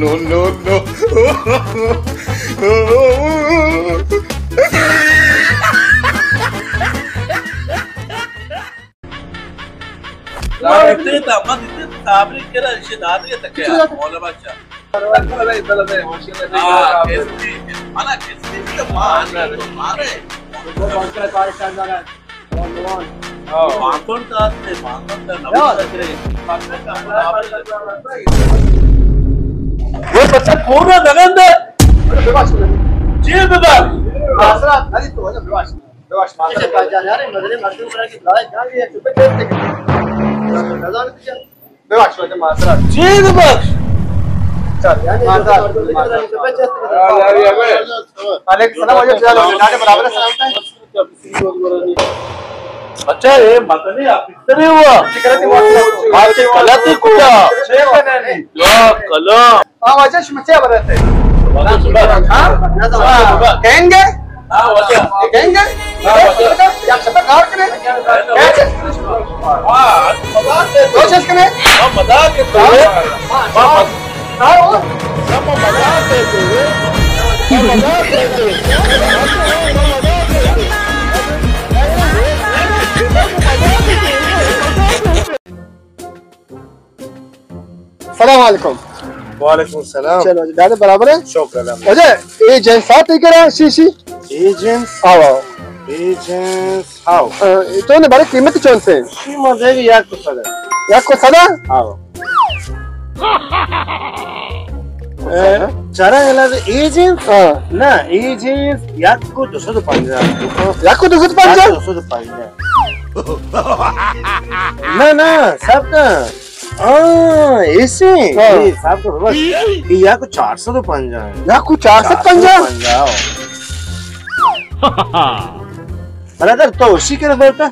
No. वो बच्चा पूरा लगन दे जेल में डाल मासरा अरे तो है बेवाश मासरा का जा यार मदरे मर्दों पर की गाय जा रही है चुप बैठ के नजर दीजिए बेवाश हो मासरा जेल में बस चल यार वालेकुम सलाम हो जाए नाने बराबर सलाम है अच्छा ये मतने आप इतने हुआ आज गलत ही कुछ या कला हां वजह मचे बरते हां कहेंगे हां वजह कहेंगे या सब कार करे कैसे हां कोशिश करें हम मजाक के तो हां सब मजाक सलाम वालेकुम। वालेकुम सलाम। चलो जी दादा बराबर है शुक्र अजय एजेंट साथ ही करा शीशी एजेंट्स आओ आओ तो ने बड़े कीमत चोन से कीमत है या को सदा आओ चरा एला एजेंट्स ना एजेंट्स याको 250 याको 250 ना सबका ऐसे ये साहब को बस या को 450 है या को 450 ब्रदर तो उसी के रहता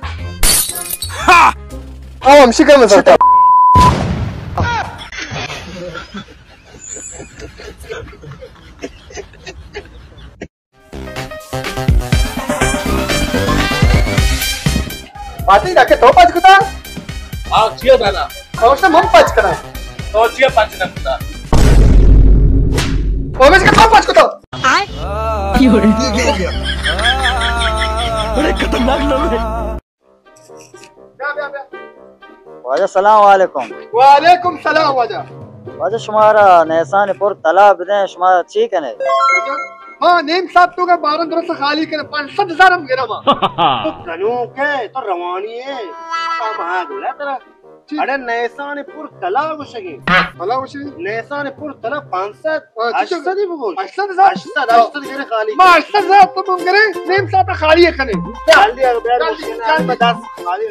आओ हम शिकर में रहता बाती जाके तो पाँच कुता हां छिया दाना और से हम पाँच करा तो छिया पाँच ना कुता ओ में का पाँच कुता क्यों रे हो गया बड़े खतरनाक लोग हैं वाजा सलाम वालेकुम। वालेकुम सलाम वाजा वाजा शुमारा नेसान पुर तालाब दे शुमारा ठीक है ने हां नेम साहब तो का 12 दिन से खाली करे 500,000 हम गिरा मा तो कनो के तो रवानी है भाग ला तेरा अरे नैसानपुर तालाब शगे भला उसे नैसानपुर तालाब 500 80 बोल 80,000 करे खाली मा 80,000 तो तुम करे नेम साहब खाली है कने जल्दी आ बैठ मशीन में 10 खाली